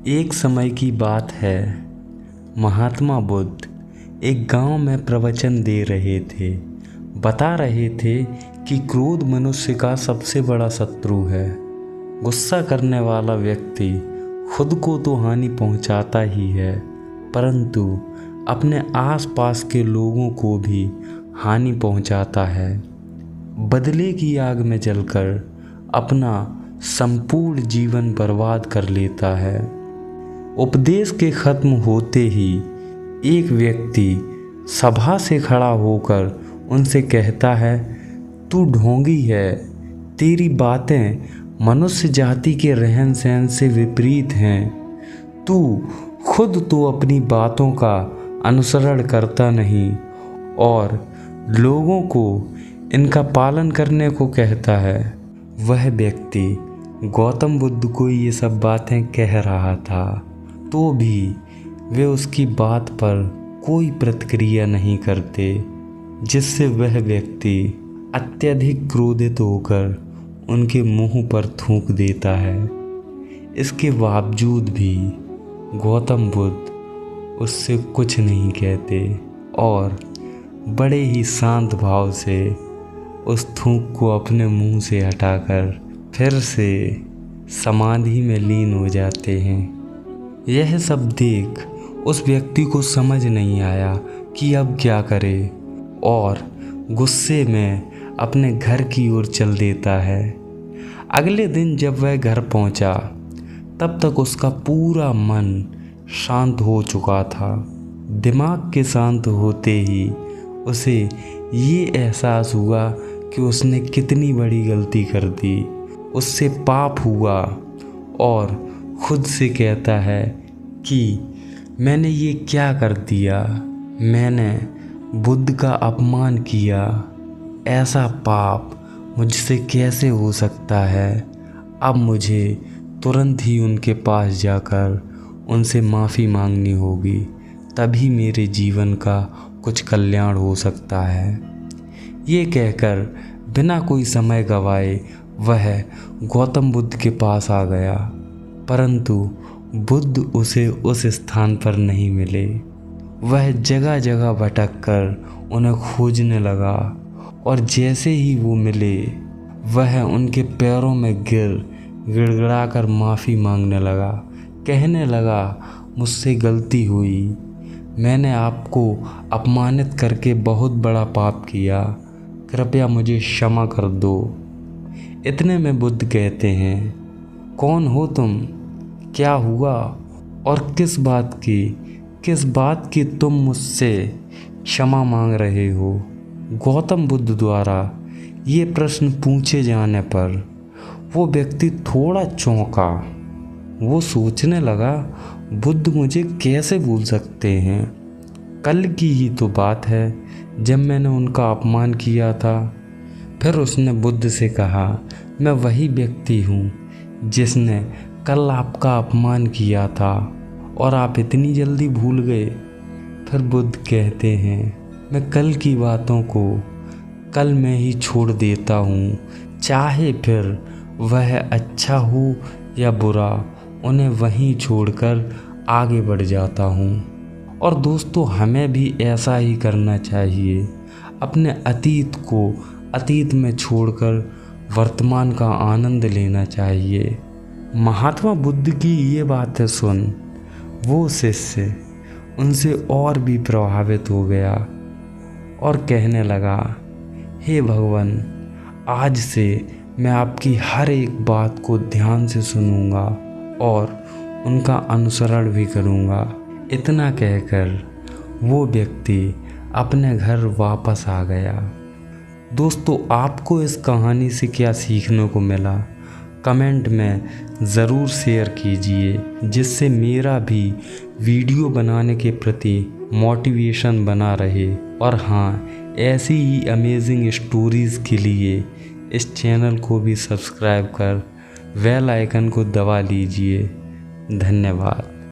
एक समय की बात है, महात्मा बुद्ध एक गांव में प्रवचन दे रहे थे। बता रहे थे कि क्रोध मनुष्य का सबसे बड़ा शत्रु है। गुस्सा करने वाला व्यक्ति खुद को तो हानि पहुंचाता ही है, परंतु अपने आसपास के लोगों को भी हानि पहुंचाता है। बदले की आग में जलकर अपना संपूर्ण जीवन बर्बाद कर लेता है। उपदेश के खत्म होते ही एक व्यक्ति सभा से खड़ा होकर उनसे कहता है, तू ढोंगी है, तेरी बातें मनुष्य जाति के रहन सहन से विपरीत हैं। तू खुद तो अपनी बातों का अनुसरण करता नहीं और लोगों को इनका पालन करने को कहता है। वह व्यक्ति गौतम बुद्ध को ये सब बातें कह रहा था, तो भी वे उसकी बात पर कोई प्रतिक्रिया नहीं करते, जिससे वह व्यक्ति अत्यधिक क्रोधित होकर उनके मुंह पर थूक देता है। इसके बावजूद भी गौतम बुद्ध उससे कुछ नहीं कहते और बड़े ही शांत भाव से उस थूक को अपने मुंह से हटाकर फिर से समाधि में लीन हो जाते हैं। यह सब देख उस व्यक्ति को समझ नहीं आया कि अब क्या करे और गुस्से में अपने घर की ओर चल देता है। अगले दिन जब वह घर पहुंचा, तब तक उसका पूरा मन शांत हो चुका था। दिमाग के शांत होते ही उसे ये एहसास हुआ कि उसने कितनी बड़ी गलती कर दी, उससे पाप हुआ और खुद से कहता है कि मैंने ये क्या कर दिया, मैंने बुद्ध का अपमान किया, ऐसा पाप मुझसे कैसे हो सकता है। अब मुझे तुरंत ही उनके पास जाकर उनसे माफ़ी मांगनी होगी, तभी मेरे जीवन का कुछ कल्याण हो सकता है। ये कहकर बिना कोई समय गवाए वह गौतम बुद्ध के पास आ गया, परंतु बुद्ध उसे उस स्थान पर नहीं मिले। वह जगह जगह भटक कर उन्हें खोजने लगा और जैसे ही वो मिले, वह उनके पैरों में गिड़गिड़ाकर माफ़ी मांगने लगा। कहने लगा, मुझसे गलती हुई, मैंने आपको अपमानित करके बहुत बड़ा पाप किया, कृपया मुझे क्षमा कर दो। इतने में बुद्ध कहते हैं, कौन हो तुम, क्या हुआ और किस बात की तुम मुझसे क्षमा मांग रहे हो। गौतम बुद्ध द्वारा ये प्रश्न पूछे जाने पर वो व्यक्ति थोड़ा चौंका। वो सोचने लगा, बुद्ध मुझे कैसे भूल सकते हैं, कल की ही तो बात है जब मैंने उनका अपमान किया था। फिर उसने बुद्ध से कहा, मैं वही व्यक्ति हूँ जिसने कल आपका अपमान किया था और आप इतनी जल्दी भूल गए। फिर बुद्ध कहते हैं, मैं कल की बातों को कल में ही छोड़ देता हूँ, चाहे फिर वह अच्छा हो या बुरा, उन्हें वहीं छोड़कर आगे बढ़ जाता हूँ। और दोस्तों, हमें भी ऐसा ही करना चाहिए। अपने अतीत को अतीत में छोड़कर वर्तमान का आनंद लेना चाहिए। महात्मा बुद्ध की ये बातें सुन वो शिष्य उनसे और भी प्रभावित हो गया और कहने लगा, हे भगवान, आज से मैं आपकी हर एक बात को ध्यान से सुनूंगा और उनका अनुसरण भी करूंगा। इतना कहकर वो व्यक्ति अपने घर वापस आ गया। दोस्तों, आपको इस कहानी से क्या सीखने को मिला, कमेंट में ज़रूर शेयर कीजिए, जिससे मेरा भी वीडियो बनाने के प्रति मोटिवेशन बना रहे। और हाँ, ऐसी ही अमेजिंग स्टोरीज़ के लिए इस चैनल को भी सब्सक्राइब कर बेल आइकन को दबा लीजिए। धन्यवाद।